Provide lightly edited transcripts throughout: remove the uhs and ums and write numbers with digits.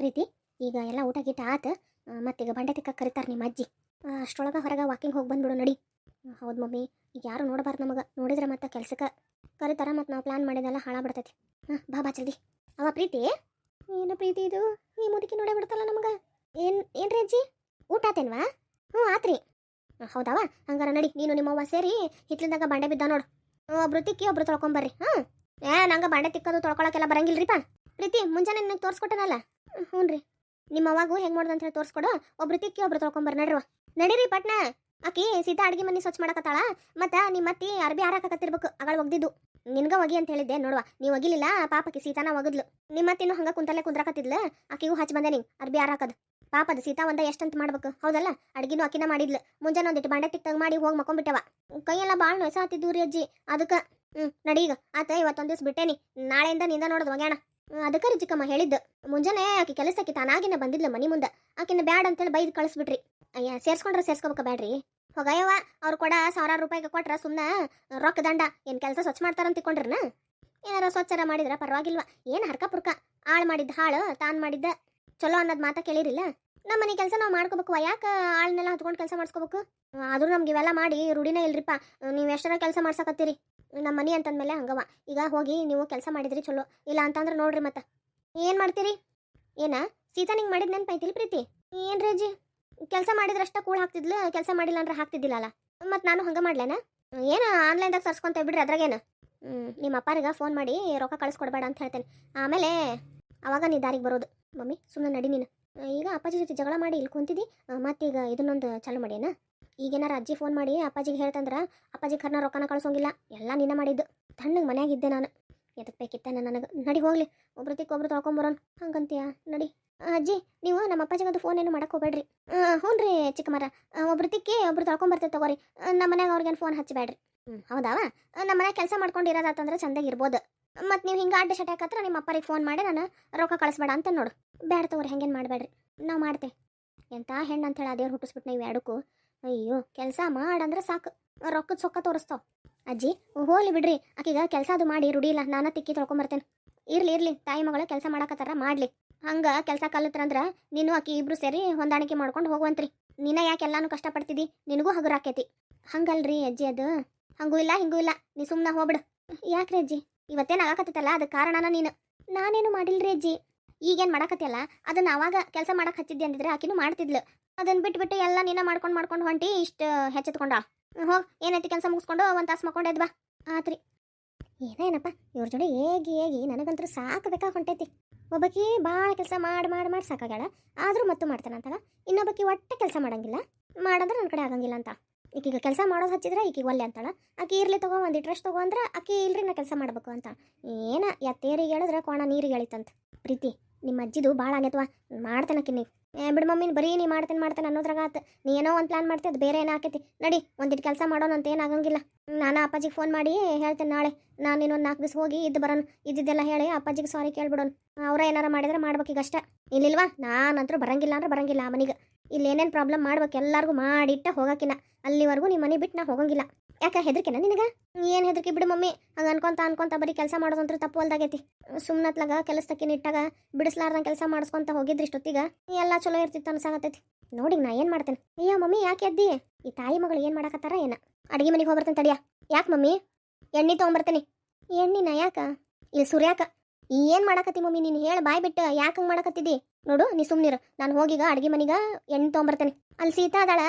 ಪ್ರೀತಿ ಈಗ ಎಲ್ಲ ಊಟ ಗೀಟ ಆತ ಮತ್ತೀಗ ಬಂಡೆ ತಿಕ್ಕ ಕರಿತಾರೆ ನಿಮ್ಮ ಅಜ್ಜಿ ಅಷ್ಟರೊಳಗೆ ಹೊರಗೆ ವಾಕಿಂಗ್ ಹೋಗಿ ಬಂದ್ಬಿಡು ನಡಿ. ಹೌದು ಮಮ್ಮಿ, ಈಗ ಯಾರು ನೋಡಬಾರ್ದು ನಮಗೆ, ನೋಡಿದ್ರೆ ಮತ್ತೆ ಕೆಲ್ಸಕ್ಕೆ ಕರಿತಾರ ಮತ್ತು ನಾವು ಪ್ಲ್ಯಾನ್ ಮಾಡಿದೆಲ್ಲ ಹಾಳಾಗ್ಬಿಡ್ತೈತಿ. ಬಾ ಬಾ ಜಲ್ದಿ. ಅವ ಪ್ರೀತಿ ಏನು ಪ್ರೀತಿ ಇದು, ಈ ಮುದುಕಿ ನೋಡೇ ಬಿಡ್ತಲ್ಲ ನಮಗೆ. ಏನ್ರಿ ಅಜ್ಜಿ ಊಟ ಆತೇನ್ವಾ? ಹ್ಞೂ ಆತ್ರಿ. ಹೌದವ, ಹಂಗಾರ ನಡಿ ನೀನು ನಿಮ್ಮವ್ವ ಸೇರಿ ಹಿತ್ಲಿಂದಾಗ ಬಂಡೆ ಬಿದ್ದ ನೋಡು. ಒಬ್ರು ತಿಕ್ಕಿ ಒಬ್ರು ತೊಳ್ಕೊಂಬರ್ರಿ. ನಂಗೆ ಬಂಡೆ ತಿಕ್ಕೋದು ತೊಳ್ಕೊಳಕ್ಕೆಲ್ಲ ಬರಂಗಿಲ್ರಿಪ್ಪ. ಪ್ರೀತಿ ಮುಂಜಾನೆ ನಿನಗೆ ತೋರಿಸ್ಕೊಟ್ಟನಲ್ಲ. ಹ್ಞೂ ರೀ, ನಿಮ್ಮ ಅವಾಗೂ ಹೆಂಗೆ ಮಾಡೋದು ಅಂತ ಹೇಳಿ ತೋರಿಸ್ಕೊಡು. ಒಬ್ರು ತಿಕ್ಕಿ ಒಬ್ರು ತೊಳ್ಕೊಂಬರ್ರಿ. ನಡ್ರವ ನಡೀರಿ ಪಟ್ನ. ಆಕಿ ಸೀತಾ ಅಡುಗೆ ಮನೆ ಸ್ವಚ್ಛ ಮಾಡಕತ್ತಾಳ, ಮತ್ತು ನಿಮ್ಮ ಅತ್ತಿ ಅರ್ಬಿ ಹಾರಾಕತ್ತಿರ್ಬೇಕು. ಅಗಳ ಒಗ್ದಿದ್ದು ನಿನ್ಗ ಒಗಿ ಅಂತ ಹೇಳಿದ್ದೆ ನೋಡುವ, ನೀವು ಒಗಿಲಿಲ್ಲ. ಪಾಪಕ್ಕೆ ಸೀತಾನ ಒಗದ್ಲು. ನಿಮ್ಮ ಅತ್ತಿನೂ ಹಂಗೆ ಕುಂತಲ್ಲೇ ಕುಂದ್ರಾಕತ್ತಿದ್ಲು. ಆಕಿಗೂ ಹಚ್ಚಿ ಬಂದೆ ನಿಂಗೆ ಅರ್ಬಿ ಹಾರಾಕದು. ಪಾಪದ ಸೀತಾ ಒಂದ ಎಷ್ಟಂತ ಮಾಡ್ಬೇಕು ಹೌದಲ್ಲ. ಅಡ್ಗಿನೂ ಅಕ್ಕಿನ ಮಾಡಿದ್ಲು. ಮುಂಜಾನೆ ಒಂದಿಟ್ಟು ಬಂಡೆ ತಿಕ್ತಾಗ ಮಾಡಿ ಹೋಗಿ ಮಕ್ಕೊಂಬಿಟ್ಟವ. ಕೈಯೆಲ್ಲ ಭಾಳ ನೊಯ್ಸಾತಿದ್ದು ರೀ ಅಜ್ಜಿ. ಅದಕ್ಕೆ ನಡೀಗ ಆತ ಇವತ್ತೊಂದು ದಿವ್ಸ ಬಿಟ್ಟೇನಿ, ನಾಳೆಯಿಂದ ನಿಂದ ನೋಡೋದು ಒಗ್ಯಾಣ. ಅದಕ್ಕೆ ರೀ ಚಿಕ್ಕಮ್ಮ ಹೇಳಿದ್ದು. ಮುಂಜಾನೆ ಆಕಿ ಕೆಲಸಕ್ಕೆ ತಾನಾಗಿನ ಬಂದಿದ್ಲು ಮನಿ ಮುಂದೆ. ಆಕಿನ ಬ್ಯಾಡ್ ಅಂತೇಳಿ ಬೈದು ಕಳಿಸ್ಬಿಟ್ರಿ. ಅಯ್ಯ ಸೇರ್ಸ್ಕೊಂಡ್ರೆ ಸೇರ್ಸ್ಕೋಬೇಕ ಬ್ಯಾಡ್ರಿ. ಹೋಗಯ್ಯವ ಅವ್ರು ಕೊಡ 1000 ರೂಪಾಯಿಗೆ ಕೊಟ್ರ ಸುಮ್ಮನೆ ರೊಕ್ಕ ದಂಡ. ಏನು ಕೆಲಸ ಸ್ವಚ್ಛ ಮಾಡ್ತಾರಂತ ತಿಳ್ಕೊಂಡ್ರನ? ಏನಾರ ಸ್ವಚ್ಛರ ಮಾಡಿದ್ರ ಪರವಾಗಿಲ್ವ. ಏನು ಹರ್ಕ ಪುರ್ಕ ಆಳು ಮಾಡಿದ್ದ ಹಾಳು ತಾನು ಮಾಡಿದ್ದ ಚಲೋ ಅನ್ನೋದು ಮಾತಾ ಕೇಳಿರಿಲ್ಲ. ನಮ್ಮ ಮನೆ ಕೆಲಸ ನಾವು ಮಾಡ್ಕೋಬೇಕು. ಯಾಕೆ ಆಳನ್ನೆಲ್ಲ ಹತ್ಕೊಂಡು ಕೆಲಸ ಮಾಡಿಸ್ಕೋಬೇಕು? ಆದ್ರೂ ನಮ್ಗೆ ಇವೆಲ್ಲ ಮಾಡಿ ರೂಢಿನೇ ಇಲ್ರಿಪ್ಪ. ನೀವು ಎಷ್ಟರ ಕೆಲಸ ಮಾಡ್ಸಕತ್ತೀರಿ ನಮ್ಮ ಮನೆ ಅಂತಂದ್ಮೇಲೆ ಹಂಗವ. ಈಗ ಹೋಗಿ ನೀವು ಕೆಲಸ ಮಾಡಿದ್ರಿ ಚಲೋ, ಇಲ್ಲ ಅಂತಂದ್ರೆ ನೋಡ್ರಿ ಮತ್ತೆ ಏನು ಮಾಡ್ತೀರಿ. ಏನ ಸೀತಾ ನಿಂಗೆ ಮಾಡಿದ್ ನೆನಪೈತಿಲ್ಲ ಪ್ರೀತಿ? ಏನ್ರಿ ಅಜ್ಜಿ, ಕೆಲಸ ಮಾಡಿದ್ರಷ್ಟ ಕೂಳ್ ಹಾಕ್ತಿದ್ಲು, ಕೆಲಸ ಮಾಡಿಲ್ಲ ಅಂದ್ರೆ ಹಾಕ್ತಿದ್ದಿಲ್ಲಲ್ಲ. ಮತ್ತು ನಾನು ಹಂಗೆ ಮಾಡ್ಲೇನ? ಏನು ಆನ್ಲೈನ್ದಾಗ ತರ್ಸ್ಕೊಂತ ಬಿಡ್ರಿ. ಅದ್ರಾಗೇನು ನಿಮ್ಮ ಅಪ್ಪರಿಗೆ ಫೋನ್ ಮಾಡಿ ರೊಕ್ಕ ಕಳಿಸ್ಕೊಡ್ಬೇಡ ಅಂತ ಹೇಳ್ತೇನೆ. ಆಮೇಲೆ ಅವಾಗ ನೀ ದಾರಿಗೆ ಬರೋದು. ಮಮ್ಮಿ ಸುಮ್ಮನೆ ನಡಿ ನೀನು. ಈಗ ಅಪ್ಪಾಜಿ ಜೊತೆ ಜಗಳ ಮಾಡಿ ಇಲ್ಲಿ ಕುಂತಿದ್ದಿ, ಮತ್ತೀಗ ಇದನ್ನೊಂದು ಚಾಲು ಮಾಡ್ಯಾನ. ಈಗೇನಾರ ಅಜ್ಜಿ ಫೋನ್ ಮಾಡಿ ಅಪ್ಪಾಜಿಗೆ ಹೇಳ್ತಂದ್ರೆ ಅಪ್ಪಾಜಿ ಖರ್ನ ರೊಕ್ಕನ ಕಳ್ಸೋಂಗಿಲ್ಲ. ಎಲ್ಲ ನಿನ್ನ ಮಾಡಿದ್ದು. ತಣ್ಣಗೆ ಮನ್ಯಾಗಿದ್ದೆ ನಾನು. ಎದಕ್ಕೆ ಬೇಕಿತ್ತಾನೆ ನನಗೆ. ನಡಿ ಹೋಗ್ಲಿ, ಒಬ್ರು ತೊಳ್ಕೊಂಬರೋಣ. ಹಂಗಂತೀಯ ನಡಿ. ಅಜ್ಜಿ ನೀವು ನಮ್ಮ ಅಪ್ಪಾಜಿಗಂತೂ ಫೋನ್ ಏನು ಮಾಡಕ್ಕೆ ಹೋಗ್ಬೇಡ್ರಿ. ಹ್ಞೂ ರೀ ಚಿಕ್ಕಮ್ಮರ, ಒಬ್ರು ತಿಕ್ಕಿ ಒಬ್ರು ತೊಳ್ಕೊಂಬರ್ತೇವೆ ತಗೋರಿ. ನಮ್ಮ ಮನ್ಯಾಗ ಅವ್ರಿಗೇನು ಫೋನ್ ಹಚ್ಚಬೇಡ್ರಿ. ಹೌದಾವ, ನಮ್ಮ ಮನ್ಯಾಗ ಕೆಲಸ ಮಾಡ್ಕೊಂಡು ಇರೋದಾತಂದ್ರೆ ಚಂದಾಗಿ ಇರ್ಬೋದು. ಮತ್ತು ನೀವು ಹಿಂಗೆ ಅಡ್ಡ ಶಟ್ಯಾಕತ್ರ ನಿಮ್ಮ ಅಪ್ಪರಿಗೆ ಫೋನ್ ಮಾಡಿ ನಾನು ರೊಕ್ಕ ಕಳಿಸ್ಬೇಡ ಅಂತ ನೋಡು. ಬೇಡ ತಗೋರಿ, ಹಂಗೇನು ಮಾಡಬೇಡ್ರಿ. ನಾವು ಮಾಡ್ತೆ. ಎಂಥ ಹೆಣ್ಣು ಅಂತೇಳಿ ಅದೇವ್ರು ಹುಟ್ಟಿಸ್ಬಿಟ್ಟು ನೀವು ಎರಡಕ್ಕೂ. ಅಯ್ಯೋ ಕೆಲಸ ಮಾಡಂದ್ರೆ ಸಾಕು, ರೊಕ್ಕದ ಸೊಕ್ಕ ತೋರಿಸ್ತಾವ. ಅಜ್ಜಿ ಹೋಗ್ಲಿ ಬಿಡ್ರಿ, ಆಕೀಗ ಕೆಲಸ ಅದು ಮಾಡಿ ರೂಢಿ ಇಲ್ಲ. ನಾನು ತಿಕ್ಕಿ ತೊಳ್ಕೊಂಬರ್ತೇನೆ. ಇರ್ಲಿ ತಾಯಿ ಮಗಳು ಕೆಲಸ ಮಾಡಕತ್ತಾರ ಮಾಡಲಿ. ಹಂಗೆ ಕೆಲಸ ಕಲಿತ್ರಂದ್ರೆ ನೀನು ಆಕಿ ಇಬ್ರು ಸೇರಿ ಹೊಂದಾಣಿಕೆ ಮಾಡ್ಕೊಂಡು ಹೋಗುವಂತ್ರಿ. ನೀನ ಯಾಕೆ ಎಲ್ಲಾನು ಕಷ್ಟಪಡ್ತಿದ್ದಿ, ನಿನಗೂ ಹಗುರ ಆಕೈತಿ. ಹಂಗಲ್ರಿ ಅಜ್ಜಿ, ಅದು ಹಂಗೂ ಇಲ್ಲ ಹಿಂಗೂ ಇಲ್ಲ. ನೀ ಸುಮ್ಮನೆ ಹೋಗ್ಬಿಡು. ಯಾಕ್ರಿ ಅಜ್ಜಿ, ಇವತ್ತೇನು ಆಗಕತ್ತಲ್ಲ ಅದಕ್ಕೆ ಕಾರಣನ ನೀನು. ನಾನೇನು ಮಾಡಿಲ್ರಿ ಅಜ್ಜಿ. ಈಗೇನು ಮಾಡಕತ್ತಿಯಲ್ಲ ಅದನ್ನ ಅವಾಗ ಕೆಲಸ ಮಾಡಕ್ಕೆ ಹಚ್ಚಿದ್ದೆ ಅಂದಿದ್ರೆ ಆಕಿನೂ ಮಾಡ್ತಿದ್ಲು. ಅದನ್ನು ಬಿಟ್ಟು ಎಲ್ಲ ನೀನ ಮಾಡ್ಕೊಂಡು ಹೊಂಟಿ ಇಷ್ಟು ಹೆಚ್ಚೆತ್ಕೊಂಡ. ಹೋಗಿ ಏನೈತಿ ಕೆಲಸ ಮುಗಿಸ್ಕೊಂಡು ಒಂದು ತಾಸು ಮಕ್ಕೊಂಡೆದ್ ಬಾ. ಆತ್ರಿ. ಏನಪ್ಪ ಇವ್ರ ಜೋಡಿ ಹೇಗಿ ನನಗಂತೂ ಸಾಕಬೇಕಾ ಹೊಂಟೈತಿ. ಒಬ್ಬಕಿ ಭಾಳ ಕೆಲಸ ಮಾಡಿ ಸಾಕಾಗ್ಯಾಳ. ಆದರೂ ಮತ್ತು ಮಾಡ್ತಾನಂತಾಗ, ಇನ್ನೊಬ್ಬಕಿ ಒಟ್ಟೆ ಕೆಲಸ ಮಾಡಂಗಿಲ್ಲ. ಮಾಡಂದ್ರೆ ನನ್ನ ಕಡೆ ಆಗಂಗಿಲ್ಲ ಅಂತ. ಈಗೀಗ ಕೆಲಸ ಮಾಡೋದು ಹಚ್ಚಿದ್ರೆ ಈಕಿಗೆ ಒಲ್ಲೆ ಅಂತಾಳ. ಆಕಿ ಇರ್ಲಿ ತಗೋ ಒಂದು ಇಂಟ್ರೆಸ್ಟ್ ತಗೋ ಅಂದ್ರೆ ಆಕಿ ಇಲ್ರಿ ನಾ ಕೆಲಸ ಮಾಡ್ಬೇಕು ಅಂತ. ಏನ ಎತ್ತೇರಿಗೆ ಹೇಳಿದ್ರೆ ಕೋಣ ನೀರಿಗೆ ಹೇಳಿತಂತ. ಪ್ರೀತಿ ನಿಮ್ಮ ಅಜ್ಜಿದು ಭಾಳ ಆಗೈತವ. ಮಾಡ್ತೇನಕಿ ನೀವು. ಬಿಡು ಮಮ್ಮಿ, ಬರೀ ನೀ ಮಾಡ್ತೇನೆ ಅನ್ನೋದ್ರಾಗ ಆತು. ನೀ ಏನೋ ಒಂದು ಪ್ಲಾನ್ ಮಾಡ್ತಿ, ಅದು ಬೇರೆ ಏನೋ ಆಕೈತಿ. ನಡಿ ಒಂದಿಟ್ಟು ಕೆಲಸ ಮಾಡೋಣ ಅಂತ ಏನಾಗಂಗಿಲ್ಲ. ನಾನು ಅಪ್ಪಾಜಿಗೆ ಫೋನ್ ಮಾಡಿ ಹೇಳ್ತೇನೆ ನಾಳೆ. ನಾನು ಇನ್ನೊಂದು 4 ದಿವಸ ಹೋಗಿ ಇದ್ದು ಬರೋಣ. ಇದ್ದಿದ್ದೆಲ್ಲ ಹೇಳಿ ಅಪ್ಪಾಜಿಗೆ ಸಾರಿ ಕೇಳ್ಬಿಡೋಣ. ಅವರ ಏನಾರ ಮಾಡಿದ್ರೆ ಮಾಡ್ಬೇಕೀಗಷ್ಟ. ಇಲ್ಲಿಲ್ವಾ ನಾನಂತರೂ ಬರಂಗಿಲ್ಲ ಅಂದ್ರೆ ಬರಂಗಿಲ್ಲ ಆ ಮನೆಗೆ. ಇಲ್ಲಿ ಏನೇನು ಪ್ರಾಬ್ಲಮ್ ಮಾಡ್ಬೇಕು ಎಲ್ಲರಿಗೂ ಮಾಡಿಟ್ಟ ಹೋಗಕಿನ. ಅಲ್ಲಿವರೆಗೂ ನಿಮ್ಮ ಮನೆ ಬಿಟ್ಟು ನಾ ಹೋಗಂಗಿಲ್ಲ. ಯಾಕೆ ಹೆದರ್ಕೆನ ನಿನಗೆ? ಏನು ಹೆದರ್ಕಿ ಬಿಡು ಮಮ್ಮಿ. ಹಂಗೆ ಅನ್ಕೊಂತ ಬರೀ ಕೆಲಸ ಮಾಡೋದಂತೂ ತಪ್ಪು ಅಲ್ದಾಗೈತಿ. ಸುಮ್ಮನತ್ಲಾಗ ಕೆಲಸದಕ್ಕೆ ನಿಟ್ಟಾಗ ಬಿಡಿಸ್ಲಾರ್ದಂಗೆ ಕೆಲಸ ಮಾಡಿಸ್ಕೊಂತ ಹೋಗಿದ್ರಿ ಇಷ್ಟೊತ್ತಿಗೆ ಎಲ್ಲ ಚಲೋ ಇರ್ತಿತ್ತು ಅನ್ಸಾಕತ್ತೈತಿ. ನೋಡಿ ನಾ ಏನು ಮಾಡ್ತೇನೆ. ಅಯ್ಯೋ ಮಮ್ಮಿ ಯಾಕೆ ಎದ್ದಿ? ಈ ತಾಯಿ ಮಗಳು ಏನು ಮಾಡಕತ್ತಾರ ಏನ? ಅಡುಗೆ ಮನೆಗೆ ಹೋಗ್ಬರ್ತೇನೆ ತಡಿಯ. ಯಾಕೆ ಮಮ್ಮಿ? ಎಣ್ಣೆ ತೊಗೊಂಬರ್ತೇನೆ. ಎಣ್ಣಿನ ಯಾಕ? ಇಲ್ಲಿ ಸುರ್ಯಾಕ. ಏನು ಮಾಡಕತ್ತಿ ಮಮ್ಮಿ ನೀನು? ಹೇಳಿ ಬಾಯ್ ಬಿಟ್ಟು ಯಾಕೆ ಹಂಗೆ ಮಾಡಕತ್ತಿದ್ದಿ? ನೋಡು ನೀ ಸುಮ್ಮನಿರು. ನಾನು ಹೋಗೀಗ ಅಡುಗೆ ಮನೆಗೆ ಎಣ್ಣೆ ತೊಗೊಂಬರ್ತೇನೆ. ಅಲ್ಲಿ ಸೀತಾ ಅದಾಳ.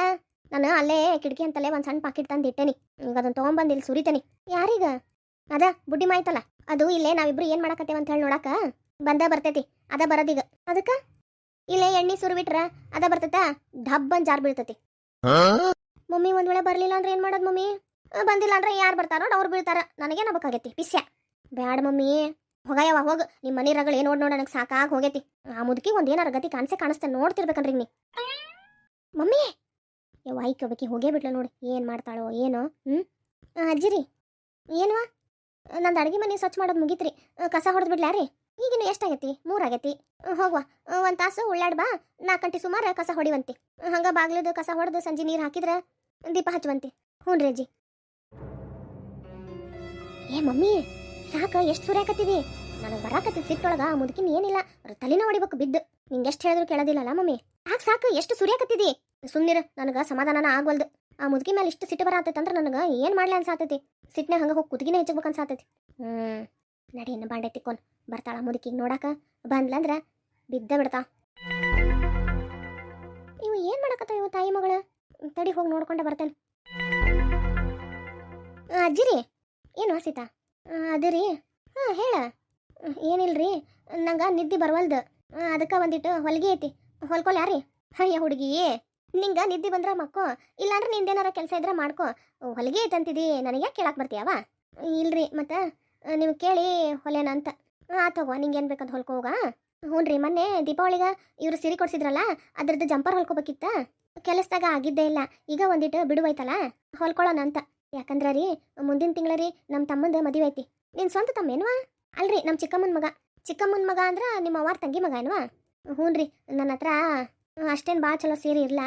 ನಾನು ಅಲ್ಲೇ ಕಿಟಕಿ ಅಂತಲೇ ಒಂದು ಸಣ್ಣ ಪಾಕಿಟ್ ತಂದು ಇಟ್ಟೇನಿ. ಈಗ ಅದನ್ನು ತೊಗೊಂಬಂದು ಇಲ್ಲಿ ಸುರಿತೇನೆ. ಯಾರೀಗ? ಅದ ಬುಡ್ಡಿ ಮಾಯ್ತಲ್ಲ ಅದು. ಇಲ್ಲೇ ನಾವಿಬ್ರು ಏನು ಮಾಡಕತ್ತೇವೆ ಅಂತ ಹೇಳಿ ನೋಡಾಕ ಬರ್ತೈತಿ. ಅದ ಬರೋದೀಗ. ಅದಕ್ಕೆ ಇಲ್ಲೇ ಎಣ್ಣೆ ಸುರಿಬಿಟ್ರ ಅದ ಬರ್ತೈತ. ಡಬ್ಬನ್ ಜಾರ್ ಬೀಳ್ತೈತಿ. ಮಮ್ಮಿ ಒಂದ್ ವೇಳೆ ಬರ್ಲಿಲ್ಲ ಅಂದ್ರೆ ಏನು ಮಾಡೋದು ಮಮ್ಮಿ? ಬಂದಿಲ್ಲ ಅಂದ್ರೆ ಯಾರು ಬರ್ತಾರ ನೋಡಿ ಅವ್ರು ಬೀಳ್ತಾರ. ನನಗೇನಾಗಬೇಕಾಗೈತಿ ಪಿಸ್ಯ. ಬ್ಯಾಡ ಮಮ್ಮಿ, ಹೋಗಯ್ಯವ ಹೋಗು. ನಿಮ್ಮ ಮನೆ ರಗಳು ಏನು ನೋಡಿ ನನಗೆ ಸಾಕಾಗಿ ಹೋಗೈತಿ. ಆ ಮುದುಕಿ ಒಂದು ಏನಾರ ಗತಿ ಕಾಣಿಸ್ತೇನೆ ನೋಡ್ತಿರ್ಬೇಕನ್ರಿ ನೀ. ಮಮ್ಮಿ ವಾಯ್ಕೊಬ್ಬಕಿ ಹೋಗೇ ಬಿಟ್ಲ ನೋಡಿ. ಏನು ಮಾಡ್ತಾಳೋ ಏನೋ. ಅಜ್ಜಿರಿ ಏನು? ನಂದು ಅಡುಗೆ ಮನೆ ಸ್ವಚ್ಛ ಮಾಡೋದು ಮುಗೀತ್ರಿ. ಕಸ ಹೊಡೆದು ಬಿಡ್ಲಾ ರೀ? ಈಗಿನ ಎಷ್ಟಾಗೈತಿ? 3 ಆಗೈತಿ. ಹೋಗುವ ಒಂದು ತಾಸು ಉಳ್ಳಾಡ್ ಬಾ. 4 ಗಂಟೆ ಸುಮಾರು ಕಸ ಹೊಡಿವಂತಿ. ಹಂಗೆ ಬಾಗ್ಲದು ಕಸ ಹೊಡೆದು ಸಂಜೆ ನೀರು ಹಾಕಿದ್ರೆ ದೀಪ ಹಚ್ಚುವಂತಿ. ಹ್ಞೂ ರೀ ಅಜ್ಜಿ. ಏ ಮಮ್ಮಿ ಸಾಕ ಎಷ್ಟು ಸುರಿಯಾಕತ್ತೀವಿ? ನನಗೆ ಬರಾಕತ್ತಿ ಸಿಟ್ಟೊಳಗ ಆ ಮುದುಕಿನ ಏನಿಲ್ಲ ತಲೆನ ಹೊಡಿಬೇಕು ಬಿದ್ದು ನಿಂಗೆ ಎಷ್ಟು ಹೇಳಿದ್ರು ಕೇಳೋದಿಲ್ಲಲ್ಲ ಮಮ್ಮಿ ಸಾಕು ಸಾಕು ಎಷ್ಟು ಸುರಿಯಾಕತ್ತಿದಿ ಸುಮ್ಮನಿರ ನನಗೆ ಸಮಾಧಾನನ ಆಗ್ವಲ್ದು ಆ ಮುದುಕಿ ಮೇಲೆ ಇಷ್ಟು ಸಿಟ್ಟು ಬರತ್ತೈತೆ ಅಂದ್ರೆ ನನಗೆ ಏನು ಮಾಡ್ಲಿ ಅನ್ಸಾತೈತಿ ಸಿಟ್ಟಿನಾಗ ಹಂಗೆ ಹೋಗಿ ಕುದುಗಿನೇ ಹೆಚ್ಚಬೇಕು ಅನ್ಸಾತೈತಿ ನಡಿ ಇನ್ನು ಬಾಂಡೆ ತಿಕ್ಕೊಂಡು ಬರ್ತಾಳ ಮುದುಕಿಗೆ ನೋಡಾಕ ಬಂದ್ಲಂದ್ರೆ ಬಿದ್ದ ಬಿಡ್ತಾ ಇವು ಏನು ಮಾಡಕತ್ತ ಇವು ತಾಯಿ ಮಗಳು ತಡಿ ಹೋಗಿ ನೋಡ್ಕೊಂಡೆ ಬರ್ತೇನೆ ಅಜ್ಜಿರಿ ಏನು ಸೀತಾ ಅದು ರೀ ಹಾಂ ಹೇಳ ಏನಿಲ್ರಿ ನಂಗೆ ನಿದ್ದೆ ಬರವಲ್ದು ಅದಕ್ಕೆ ಒಂದಿಟ್ಟು ಹೊಲಿಗೆ ಐತಿ ಹೊಲ್ಕೊಲ್ ಯಾರಿ ಅಯ್ಯ ಹುಡುಗಿ ನಿಂಗೆ ನಿದ್ದೆ ಬಂದ್ರೆ ಮಕ್ಕೋ ಇಲ್ಲಾಂದ್ರೆ ನಿಂದೇನಾರ ಕೆಲಸ ಇದ್ರೆ ಮಾಡ್ಕೋ ಹೊಲಿಗೆ ಐತೆ ಅಂತಿದಿ ನನಗೆ ಯಾಕೆ ಕೇಳಕ್ಕೆ ಬರ್ತೀಯವ ಇಲ್ರಿ ಮತ್ತು ನೀವು ಕೇಳಿ ಹೊಲೇನ ಅಂತ ಆತೋಗೋ ನಿಂಗೆ ಏನು ಬೇಕಂತ ಹೊಲ್ಕೋ ಹೋಗ ಹ್ಞೂ ರೀ ಮೊನ್ನೆ ದೀಪಾವಳಿಗೆ ಇವರು ಸೀರೆ ಕೊಡ್ಸಿದ್ರಲ್ಲ ಅದ್ರದ್ದು ಜಂಪರ್ ಹೊಲ್ಕೋಬೇಕಿತ್ತ ಕೆಲಸದಾಗ ಆಗಿದ್ದೇ ಇಲ್ಲ ಈಗ ಒಂದಿಟ್ಟು ಬಿಡುವೈತಲ್ಲ ಹೊಲ್ಕೊಳ್ಳೋಣ ಅಂತ ಯಾಕಂದ್ರೆ ರೀ ಮುಂದಿನ ತಿಂಗಳ ರೀ ನಮ್ಮ ತಮ್ಮಂದು ಮದುವೆ ಐತಿ ನಿನ್ನ ಸ್ವಂತ ತಮ್ಮೇನುವಾ ಅಲ್ರಿ ನಮ್ಮ ಚಿಕ್ಕಮ್ಮನ ಮಗ ಅಂದ್ರೆ ನಿಮ್ಮ ಅವ್ವಾರ ತಂಗಿ ಮಗ ಏನುವಾ ಹ್ಞೂ ರೀ ನನ್ನ ಹತ್ರ ಅಷ್ಟೇನು ಭಾಳ ಚಲೋ ಸೀರೆ ಇರಲ್ಲ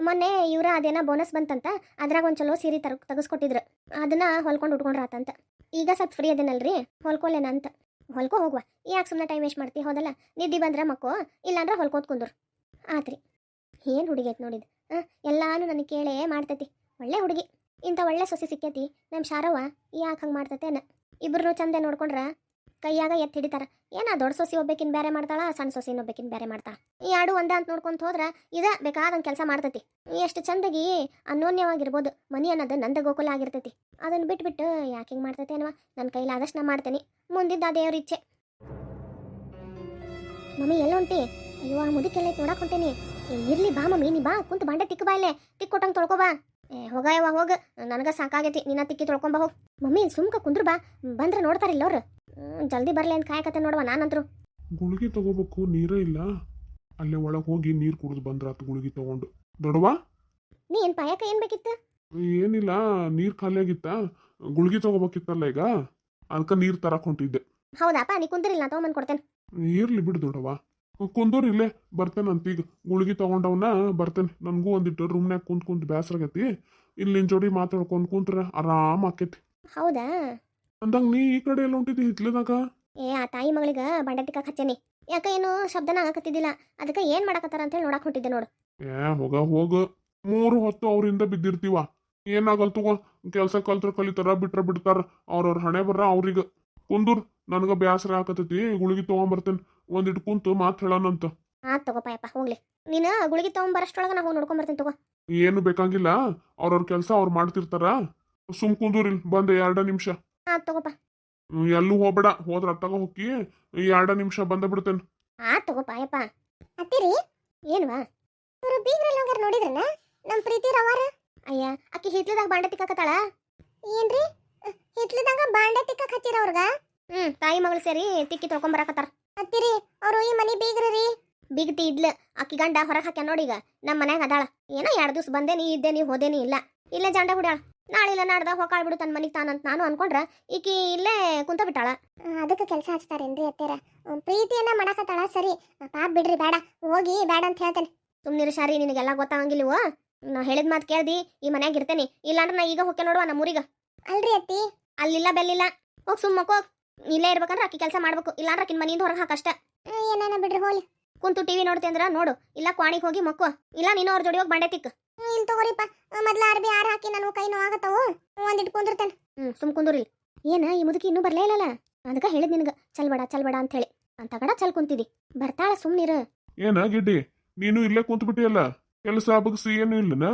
ಮೊನ್ನೆ ಇವ್ರ ಅದೇನೋ ಬೋನಸ್ ಬಂತಂತ ಅದ್ರಾಗ ಒಂದು ಚಲೋ ಸೀರೆ ತೆಗೆಸ್ಕೊಟ್ಟಿದ್ರು ಅದನ್ನ ಹೊಲ್ಕೊಂಡು ಉಟ್ಕೊಂಡ್ರಾತಂತ ಈಗ ಸ್ವಲ್ಪ ಫ್ರೀ ಅದೇನಲ್ರಿ ಹೊಲ್ಕೊಲೇನ ಅಂತ ಹೊಲ್ಕೊ ಹೋಗುವ ಯಾಕೆ ಸುಮ್ಮನೆ ಟೈಮ್ ವೇಸ್ಟ್ ಮಾಡ್ತಿ ಹೋದಲ್ಲ ನಿದ್ದೆ ಬಂದ್ರೆ ಮಕ್ಕೋ ಇಲ್ಲಾಂದ್ರೆ ಹೊಲ್ಕೋತ್ ಕುಂದ್ರು ಆತ್ರಿ ಏನು ಹುಡುಗಿ ಐತೆ ನೋಡಿದ್ ಎಲ್ಲಾನು ನನಗೆ ಕೇಳೇ ಮಾಡ್ತೈತಿ ಒಳ್ಳೆ ಹುಡುಗಿ ಇಂಥ ಒಳ್ಳೆ ಸೊಸೆ ಸಿಕ್ಕೈತಿ ನಮ್ಮ ಶಾರವ್ವ ಯಾಕೆ ಹಂಗೆ ಮಾಡ್ತೈತೇನ ಇಬ್ರು ಚಂದ ನೋಡ್ಕೊಂಡ್ರ ಕೈಯಾಗ ಎತ್ತಿ ಹಿಡಿತಾರ ಏನ ದೊಡ್ಡ ಸೊಸಿ ಒಬ್ಬೇಕಿನ್ ಬೇರೆ ಮಾಡ್ತಾಳ ಸಣ್ಣ ಸೊಸಿ ಒಬ್ಬೇಕಿನ್ ಬೇರೆ ಮಾಡ್ತಾಳ ಈ ಎರಡು ಒಂದ ಅಂತ ನೋಡ್ಕೊಂತ ಹೋದ್ರ ಇದ ಬೇಕಾದಂಗೆ ಕೆಲಸ ಮಾಡ್ತೈತಿ ಎಷ್ಟು ಚಂದಾಗಿ ಅನ್ಯೋನ್ಯವಾಗಿರ್ಬೋದು ಮನಿ ಅನ್ನೋದು ನಂದ ಗೋಕುಲ ಆಗಿರ್ತೈತಿ ಅದನ್ನ ಬಿಟ್ಬಿಟ್ಟು ಯಾಕೆ ಹಿಂಗೆ ಮಾಡ್ತೈತಿ ಅನ್ನುವ ನನ್ನ ಕೈಲಾದಷ್ಟು ನಾ ಮಾಡ್ತೇನೆ ಮುಂದಿದ್ದ ದೇವ್ರ ಇಚ್ಛೆ ಮಮ್ಮಿ ಎಲ್ಲ ಹೊಂಟಿ ಅಯ್ಯೋ ಆ ಮುದುಕೆಲ್ಲ ನೋಡಕ್ ಹೊಂಟೇನಿ ಇರ್ಲಿ ಬಾ ಮಮ್ಮಿ ನೀ ಬಾ ಕುಂತು ಬಾಂಡೆ ತಿಕ್ಕ ಬಾ ಇಲ್ಲೇ ತಿಕ್ಕೊಟ್ಟಂಗೆ ತೊಳ್ಕೊ ಬಾ ಹೋಗ ಯವ್ವ ಹೋಗ ನನಗೆ ಸಾಕಾಗೈತಿ ನಿನ್ನ ತಿಕ್ಕಿ ತೊಳ್ಕೊಂಬ ಹೋಗ್ ಮಮ್ಮಿ ಸುಮ್ಕ ಕುಂದ್ರು ಬಾ ಬಂದ್ರೆ ನೋಡ್ತಾರಿಲ್ಲ ಅವ್ರು ಜಲ್ದಿ ಬರ್ಲಿ ಅಂತ ಕಾಯಕತ್ತೆ ನೋಡುವ ನಾನಂತ್ರು ಗುಳಿಗೆ ತಗೋಬೇಕು ನೀರೇ ಇಲ್ಲ ಅಲ್ಲೇ ಒಳಗೆ ಹೋಗಿ ನೀರು ಕುಡಿದು ಬಂದ್ರಾತು ಗುಳಿಗೆ ತಗೊಂಡು ದೊಡ್ಡವಾ ನೀ ಏನು ಪಾಯಕ ಏನು ಬೇಕಿತ್ತು ಏನಿಲ್ಲ ನೀರು ಖಾಲಿ ಆಗಿತ್ತ ಗುಳಿಗೆ ತಗೋಬೇಕಿತ್ತಲ್ಲ ಈಗ ಅದಕ್ಕೆ ನೀರು ತರಕ್ ಹೊಂಟಿದ್ದೆ ಹೌದಾಪ ನೀ ಕುಂದ್ರಿಲ್ಲ ನಾ ತಗೊಂಬಂದು ಕೊಡ್ತೇನೆ ಇರ್ಲಿ ಬಿಡು ದೊಡ್ಡವ ಕುಂದೂರು ಇಲ್ಲೇ ಬರ್ತೇನಂತ ಈಗ ಗುಳಿಗೆ ತಗೊಂಡವನ ಬರ್ತೇನೆ ನನಗೂ ಒಂದಿಟ್ಟು ರೂಮ್ನ್ಯಾಗ ಕುಂತ್ ಬೇಸರಾಗೈತಿ ಇಲ್ಲಿ ನಿನ್ ಜೋಡಿ ಮಾತಾಡ್ಕೊಂಡು ಕುಂತ್ರೆ ಆರಾಮ್ ಆಕೈತಿ ಹೌದಾ ಅಂದಂಗ ನೀ ಈ ಕಡೆ ಎಲ್ಲ ಹೊಂಟಿದ್ದಿ ಹಿತ್ಲದಾಗ ಆ ತಾಯಿ ಮಗಳಿಗೆ ಬಂಡೆ ತಿಕ್ಕಕ್ಕೆ ಹಚ್ಚೇನಿ ಯಾಕ ಏನು ಶಬ್ದನ ಆಗಕತ್ತಿದ್ದಿಲ್ಲ ಅದಕ್ಕೆ ಏನು ಮಾಡಕತ್ತಾರ ಅಂತೇಳಿ ನೋಡಕ್ ಹೊಂಟಿದ್ದೆ ನೋಡು ಹೋಗ 3 ಹೊತ್ತು ಅವರಿಂದ ಬಿದ್ದಿರ್ತೀವ ಏನಾಗಲ್ ತಗೋ ಕೆಲಸ ಕಲ್ತ್ರ ಕಲಿತಾರ ಬಿಟ್ರ ಬಿಡ್ತಾರ ಅವ್ರವ್ರ ಹಣೆ ಬರ್ರ ಅವ್ರಿಗೆ ಕುಂದೂರ್ ನನಗ ಬ್ಯಾಸರ ಆಕತೈತಿ ಗುಳಿಗೆ ತಗೊಂಬರ್ತೇನೆ ಒಂದಿಟ್ಟು ಕುಂತು ಮಾತು ಹೇಳೋಣಂತ ತಗೋಪಾಯಪ್ಪ ಹೋಗ್ಲಿ ನೀನು ಗುಳಿಗೆ ತಗೊಂಬರಷ್ಟೊಳಗ ನಾ ಹೋಗಿ ನೋಡ್ಕೊಂಬರ್ತೇನೆ ತಗೋ ಏನು ಬೇಕಾಗಿಲ್ಲ ಅವ್ರವ್ರ ಕೆಲಸ ಅವ್ರು ಮಾಡ್ತಿರ್ತಾರ ಸುಮ್ ಕುಂದೂರಿಲ್ ಬಂದೆ 2 ನಿಮಿಷ ತಗೋಪ ಎಲ್ಲೂ ಹೋಗ್ಬೇಡ ಹೋದ್ರ ಅತ್ತಾಗ ಹೋಗಿ 2 ನಿಮಿಷ ಬಂದ ಬಿಡ್ತೇನೆ ತಗೋಪಾಯಪ್ಪ ಅತ್ತಿರಿ ಏನ್ವಾ ಇವರು ಬೀಗ್ರಲ್ಲಿ ಹೋಗಾರ ನೋಡಿದ್ರನ ನಮ್ಮ ಪ್ರೀತಿ ರವಾರ ಅಯ್ಯ ಅಕ್ಕಿ ಹಿತ್ಲದಾಗ ಬಾಂಡೆ ತಿಕ್ಕಕತ್ತಾಳ ಏನ್ರಿ ಹಿತ್ಲದಾಗ ಬಾಂಡೆ ತಿಕ್ಕಕ್ ಹಚ್ಚಿರ ಅವ್ರಗ ತಾಯಿ ಮಗಳು ಸೇರಿ ತಿಕ್ಕಿ ತೊಳ್ಕೊಂಬರಕತ್ತಾರ ಅತ್ತಿರಿ ಅವರು ಈ ಮನಿ ಬೀಗ್ರಿ ಬಿಗ್ತಿ ಇದ್ಲ ಅಕ್ಕಿ ಗಂಡ ಹೊರಗೆ ಹಾಕ್ಯ ನೋಡೀಗ ನಮ್ಮ ಮನ್ಯಾಗ ಅದಾಳ ಏನೋ 2 ದಿವ್ಸ ಬಂದೇನಿ ಇದ್ದೇನಿ ಹೋದೇನಿ ಇಲ್ಲ ಇಲ್ಲೇ ಜಾಂಡ ಹುಡ್ಯಾಳ ನಾಳಿಲ್ಲ ನಾಡ್ದ ಹೋಗಾಳ್ಬಿಡು ತನ್ನ ಮನಿಗೆ ತಾನಂತ ನಾನು ಅನ್ಕೊಂಡ್ರ ಈಕಿ ಇಲ್ಲೇ ಕುಂತ ಬಿಟ್ಟಾಳ ಅದಕ್ಕೆ ಕೆಲಸ ಹಚ್ತಾರೇನ್ರಿ ಅತ್ತೇರ ಪ್ರೀತಿಯನ್ನ ಮಾಡಕತ್ತಾಳ ಸರಿ ಪಾಪ ಬಿಡ್ರಿ ಬೇಡ ಹೋಗಿ ಬೇಡ ಅಂತ ಹೇಳ್ತೇನೆ ಸುಮ್ನಿರು ಶಾರಿ ನಿನಗೆಲ್ಲ ಗೊತ್ತಾಗಂಗಿಲ್ಲವ ನಾ ಹೇಳಿದ ಮಾತು ಕೇಳ್ದಿ ಈ ಮನ್ಯಾಗ ಇರ್ತೇನಿ ಇಲ್ಲಾಂದ್ರೆ ನಾ ಈಗ ಹೋಗಿ ನೋಡುವ ನಮ್ಮೂರಿಗೆ ಅಲ್ರಿ ಅತ್ತಿ ಅಲ್ಲಿಲ್ಲ ಬೆಲ್ಲಿಲ್ಲ ಹೋಗಿ ಹೋಗ್ ಇಲ್ಲೇ ಇರ್ಬೇಕಂದ್ರೆ ಅಕ್ಕಿ ಕೆಲಸ ಮಾಡ್ಬೇಕು ಇಲ್ಲಾಂದ್ರೆ ಅಕ್ಕಿನ ಮನಿಯಿಂದ ಹೊರಗೆ ಹಾಕಷ್ಟ ಏನಾನ ಬಿಡ್ರಿ ಹೋಲಿ ಕುಂತು ಟಿವಿ ನೋಡ್ತಿ ಅಂದ್ರ ನೋಡು ಇಲ್ಲ ಕ್ವಾಣಿಗೆ ಹೋಗಿ ಮಕ್ಕೋ ಇಲ್ಲ ನೀನು ಅವ್ರ ಜೋಡಿ ಹೋಗಿ ಬಂಡೆ ತಿಕ್ಕ ಇಲ್ಲಿ ತಗೋರಿಪ್ಪ ಮೊದ್ಲ ಅರ್ಬಿ ಆರ್ ಹಾಕಿ ನಾನು ಕೈ ನೋವಾಗತ್ತವು ಒಂದಿಟ್ಟು ಕುಂದಿರ್ತೇನೆ ಸುಮ್ ಕುಂದೂರಿಲ್ ಏನ ಈ ಮುದುಕಿ ಇನ್ನೂ ಬರ್ಲೇ ಇಲ್ಲಲ್ಲ ಅದಕ್ಕೆ ಹೇಳಿದ್ ನಿನಗೆ ಚಲ್ಬೇಡ ಅಂತ ಹೇಳಿ ಅಂತ ಕಡ ಚಲ್ ಕುಂತಿದಿ ಬರ್ತಾಳ ಸುಮ್ನಿರು ಏನ ಗಿಡ್ಡಿ ನೀನು ಇಲ್ಲೇ ಕುಂತ ಬಿಟ್ಟಿಯಲ್ಲ ಕೆಲಸ ಬಗ್ಸಿ ಏನು ಇಲ್ಲನ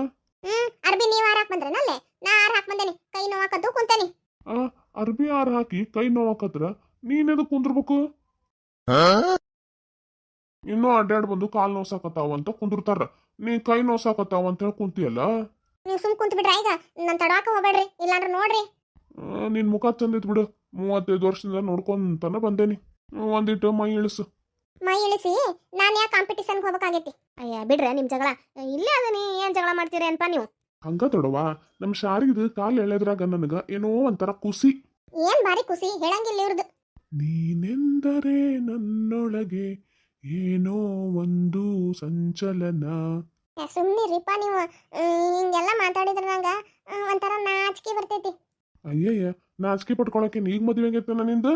ಅರ್ಬಿ ನೀವ್ ಆರ್ ಹಾಕ್ ಬಂದ್ರೇನಲ್ಲೇ ನಾ ಆರ್ ಹಾಕ್ ಬಂದೇನಿ ಕೈ ನೋವಾಕದ್ದು ಕುಂತೇನಿ ಅರ್ಬಿ ಆರ್ ಹಾಕಿ ಕೈ ನೋವಾಕತ್ರ ನೀನೆದು ಕುಂದ್ರಬೇಕು ಇನ್ನೂ ಅಡ್ಡಾಡ್ ಬಂದು ಕಾಲ್ ನೋಸಾಕತ್ತಾವ ಅಂತ ಕುಂದಿರ್ತಾರ ನೀ ಕೈ ನೋಸಾಕತ್ತಾವ ಅಂತ ಹೇಳಿ ಕುಂತಿಯಲ್ಲ ನೀವು ಸುಮ್ ಕುಂತ ಬಿಡ್ರ ಈಗ ನನ್ ತಡಾಕ ಹೋಗ್ಬೇಡ್ರಿ ಇಲ್ಲಾಂದ್ರೆ ನೋಡ್ರಿ ನಿನ್ ಮುಖ ಚಂದಿತ್ ಬಿಡು 35 ವರ್ಷದಿಂದ ನೋಡ್ಕೊಂತಾನ ಬಂದೇನಿ ಒಂದಿಟ್ಟು ಮೈ ಇಳಿಸು ಮೈ ಇಳಿಸಿ ನಾನು ಯಾಕೆ ಕಾಂಪಿಟಿಷನ್ಗೆ ಹೋಗ್ಬೇಕಾಗೈತಿ ಅಯ್ಯ ಬಿಡ್ರೆ ನಿಮ್ ಜಗಳ ಇಲ್ಲೇ ಅದ ನೀ ಏನ್ ಜಗಳ ಮಾಡ್ತೀರಿ ಅನ್ಪ ನೀವು ಹಂಗ ತಡವ ನಮ್ ಶಾರಿದ ಕಾಲ್ ಎಳೆದ್ರಾಗ ನನಗ ಏನೋ ಒಂಥರ ಖುಷಿ ಏನ್ ಬಾರಿ ಖುಷಿ ಹೇಳಂಗಿಲ್ಲ ಇವ್ರದ್ದು ನೀನೆಂದರೆ ನನ್ನೊಳಗೆ ಏನೋ ಒಂದು ಸಂಚಲನ ಸುಮ್ನಿರಿಪ್ಪ ನೀವು ಹಿಂಗೆಲ್ಲ ಮಾತಾಡಿದ್ರ ನಂಗ ಒಂಥರ ನಾಚಿಕೆ ಬರ್ತೈತಿ ಅಯ್ಯಯ್ಯ ನಾಚಿಕೆ ಪಟ್ಕೊಳಕ್ಕೆ ಈಗ ಮದುವೆ ಆಗೈತೆ ನಿಂದ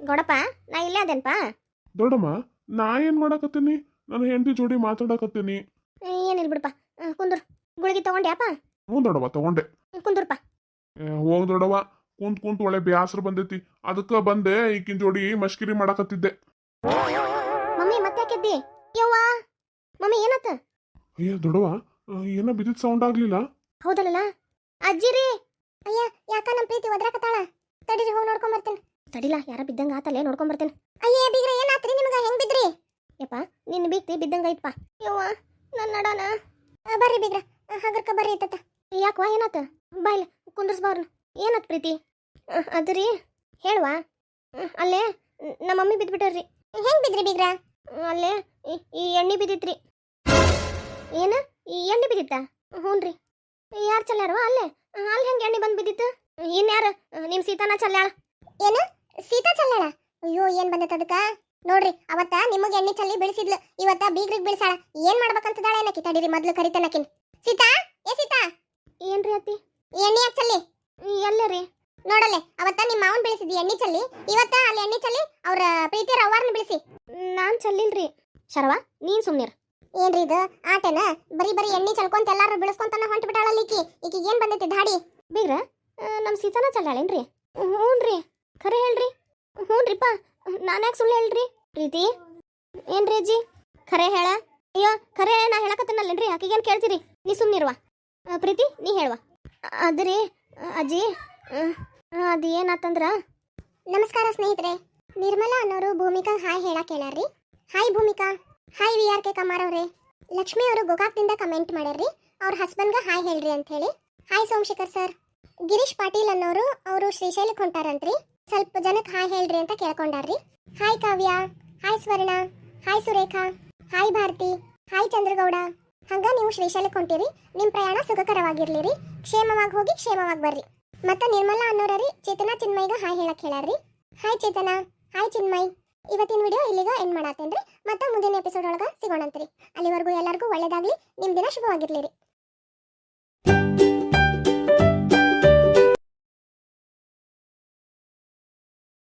ಗೌಡಪ್ಪ ನಾ ಇಲ್ಲೇ ಅದೇನ್ಪ. ದೊಡ್ಡಮ್ಮ ನಾ ಏನ್ ಮಾಡಾಕತ್ತೀನಿ ನನ್ನ ಹೆಂಡತಿ ಜೋಡಿ ಮಾತಾಡಕತ್ತೀನಿ. ಏನಿಲ್ಲ ಬಿಡಪ್ಪ. ಕುಂದ್ರು. ಗುಳಿಗೆ ತಗೊಂಡ್ಯಾಪ? ಹ್ಞೂ ದೊಡ್ಡವ ತಗೊಂಡೆ. ಕುಂದ್ರಪ್ಪ. ಹೋಗ್ ದೊಡ್ಡವ, ಕುಂತ್ ಒಳ್ಳೆ ಬ್ಯಾಸ್ರ ಬಂದೈತಿ, ಅದಕ್ಕ ಬಂದೆ ಈಕಿನ ಜೋಡಿ ಮಶ್ಕಿರಿ ಮಾಡಾಕತ್ತಿದ್ದೆ. ಮಮ್ಮಿ ಮತ್ತೆ ಯಾಕೆದ್ದಿ? ಯವ್ವ ಮಮ್ಮಿ ಏನಾತ? ಅಯ್ಯ ದೊಡ್ಡವ, ಏನೋ ಬಿದ್ದಿದ್ ಸೌಂಡ್ ಆಗ್ಲಿಲ್ಲ. ಹೌದಲ್ಲ ಅಜ್ಜಿರಿ. ಅಯ್ಯ ಯಾಕ ನಮ್ಮ ಪ್ರೀತಿ ಒದ್ರಾಕತ್ತಾಳ? ತಡೀರಿ ಹೋಗಿ ನೋಡ್ಕೊಂಡ್ ಬರ್ತೇನೆ. ತಡಿಲ, ಯಾರ ಬಿದ್ದಂಗ ಆತಲ್ಲೇ ನೋಡ್ಕೊಂಡ್ ಬರ್ತೇನೆ. ಅಯ್ಯ ಬೀಗ್ರ ಏನಾತ್ರಿ ನಿಮ್ಗ? ಹೆಂಗ್ ಬಿದ್ರಿ? ಯಪ್ಪ ನಿನ್ನ ಬೀಗ್ತಿ ಬಿದ್ದಂಗ ಐತ್ಪ. ಯವ್ವ ನನ್ನ ನಡಾನ. ಬರ್ರಿ ಬೀಗ್ರ, ಹಗರ್ಕ ಬರ್ರಿ ಐತತ್ತ. ಯಾಕವಾ ಏನಾತ? ಬಾಯ್ಲ ಕುಂದ್ರಸ್ಬಾರ್ನು. ಏನಾತ್ ಪ್ರೀತಿ? ಅದ್ರಿ ಹೇಳುವ. ಅಲ್ಲೇ ನಮ್ಮ ಮಮ್ಮಿ ಬಿದ್ಬಿಟ್ಟಾರ್ರಿ. ಹೆಂಗ್ ಬಿದ್ರಿ ಬೀಗ್ರ? ಅಲ್ಲೇ ಈ ಎಣ್ಣೆ ಬಿದ್ದಿತ್ರಿ. ಏನ ಈ ಎಣ್ಣೆ ಬಿದ್ದಿತ್ತ? ಹ್ಞೂನ್ರಿ. ಯಾರು ಚಲ್ಲಾರವ ಅಲ್ಲೇ? ಅಲ್ಲಿ ಹೆಂಗೆ ಎಣ್ಣೆ ಬಂದು ಬಿದ್ದಿತ್ತು? ಇನ್ಯಾರು ನಿಮ್ಮ ಸೀತಾನ ಚಲ್ಲಾಳ? ಏನು ಸೀತಾ ಚಲ್ಲಾಳ? ಅಯ್ಯೋ ಏನ್ ಬಂದೈತೆ ಅದಕ್ಕ? ನೋಡ್ರಿ ಅವತ್ತ ನಿಮಗೆ ಎಣ್ಣೆ ಚಲ್ಲಿ ಬಿಡಿಸಿದ್ಲು, ಇವತ್ತ ಬೀಗ್ರಿಗೆ ಬಿಡಿಸಾಳ. ಏನ್ ಮಾಡ್ಬೇಕಂತದಾಳ ಏನಕಿ? ತಡೀರಿ ಮೊದ್ಲು ಕರಿತನಕಿನ್. ಸೀತಾ, ಏ ಸೀತಾ. ಏನ್ರಿ ಅತ್ತಿ? ಎಣ್ಣೆ ಯಾಕೆ ಚಲ್ಲಿ? ಎಲ್ಲರಿ ನೋಡಲೆ, ಅವತ್ತ ನಿಮ್ಮ ಮಾವನ್ ಬಿಳಿಸಿದ್ದಿ ಎಣ್ಣೆ ಚಲ್ಲಿ, ಇವತ್ತ ಅಲ್ಲಿ ಎಣ್ಣೆ ಚಲ್ಲಿ ಅವ್ರ ಪ್ರೀತಿ ರವ್ವಾರ್ನ ಬಿಳಿಸಿ. ನಾನ್ ಚಲ್ಲಿಲ್ರಿ. ಶರವ ನೀನ್ ಸುಮ್ನಿರ್. ಏನ್ರಿ ಇದು ಆಟನ? ಬರೀ ಎಣ್ಣೆ ಚಲ್ಕೊಂತ ಎಲ್ಲಾರು ಬಿಳಿಸ್ಕೊಂತಾನ ಹೊಂಟ್ ಬಿಟ್ಟಾಳಲ್ಲ ಈಕಿ ಏನ್ ಬಂದೈತಿ ಧಾಡಿ? ಬೀಗ್ರ ನಮ್ ಸೀತಾನ ಚಲ್ಲಾಳೇನ್ರಿ? ಹ್ಞೂನ್ರಿ. ಖರೆ ಹೇಳ್ರಿ. ಹ್ಞೂನ್ರಿಪ್ಪ, ನಾನ್ಯಾಕೆ ಸುಳ್ಳು ಹೇಳ್ರಿ? ಪ್ರೀತಿ ಏನ್ರಿ ಅಜ್ಜಿ? ಖರೆ ಹೇಳ. ಅಯ್ಯೋ ಖರೆ ನಾ ಹೇಳಕತ್ತೇನಲ್ಲೇನ್ರಿ, ಆಕಿಗೇನ್ ಕೇಳ್ತೀರಿ? ನೀ ಸುಮ್ನಿರ್ವ. ಪ್ರೀತಿ ನೀ ಹೇಳ್ವ. ಅದ್ರಿ ಅಜ್ಜಿ, ಅದು ಏನಾತಂದ್ರ. ನಮಸ್ಕಾರ ಸ್ನೇಹಿತರೆ, ನಿರ್ಮಲಾ ಅನ್ನೋರು ಭೂಮಿಕಾ ಹಾಯ್ ಹೇಳಕ್ ಹೇಳ್ಯಾರ್ರಿ. Hi Bhoomika. Hi V R K Kumar ಅವ್ರೆ. ಲಕ್ಷ್ಮಿ ಅವರು ಗೋಕಾಕ್ದಿಂದ ಕಮೆಂಟ್ ಮಾಡ್ಯಾರ್ರಿ, ಅವ್ರ ಹಸ್ಬೆಂಡ್ಗೆ ಹಾಯ್ ಹೇಳ್ರಿ ಅಂತ ಹೇಳಿ. Hi Somashekhar sir. ಗಿರೀಶ್ ಪಾಟೀಲ್ ಅನ್ನೋರು ಅವರು ಶ್ರೀಶೈಲಕ್ಕೆ ಹೊಂಟಾರಂತ್ರಿ, ಸ್ವಲ್ಪ ಜನಕ್ಕೆ ಹಾಯ್ ಹೇಳ್ರಿ ಅಂತ ಕೇಳ್ಕೊಂಡಾರ್ರಿ. Hi Kavya. Hi Swarna. Hi Surekha. Hi Bharati. Hi Chandragowda. ಹಂಗ ನೀವು ಶ್ರೀಶೈಲಕ್ಕೆ ಹೊಂಟಿರಿ, ನಿಮ್ಮ ಪ್ರಯಾಣ ಸುಖಕರವಾಗಿರ್ಲಿರಿ, ಕ್ಷೇಮವಾಗಿ ಹೋಗಿ ಕ್ಷೇಮವಾಗಿ ಬರ್ರಿ. ಮತ್ತೆ ನಿರ್ಮಲಾ ಅನ್ನೋರಿ ಚೇತನಾ ಚಿನ್ಮಯ್ಗ ಹಾಯ್ ಹೇಳಕ್ ಹೇಳ್ಯಾರ್ರಿ. ಹಾಯ್ ಚೇತನಾ. ಹಾಯ್ ಚಿನ್ಮಯ್. ಇವತ್ತಿನ ವಿಡಿಯೋ ಇಲ್ಲಿಗ ಎಂಡ್ ಮಾಡತ್ತೇನ್ರಿ. ಮತ್ತೆ ಮುಂದಿನ ಎಪಿಸೋಡ್ ಒಳಗ ಸಿಗೋಣಂತ್ರಿ. ಅಲ್ಲಿವರೆಗೂ ಎಲ್ಲರಿಗೂ ಒಳ್ಳೇದಾಗ್ಲಿ, ನಿಮ್ಮ ದಿನ ಶುಭವಾಗಿರ್ಲಿರಿ.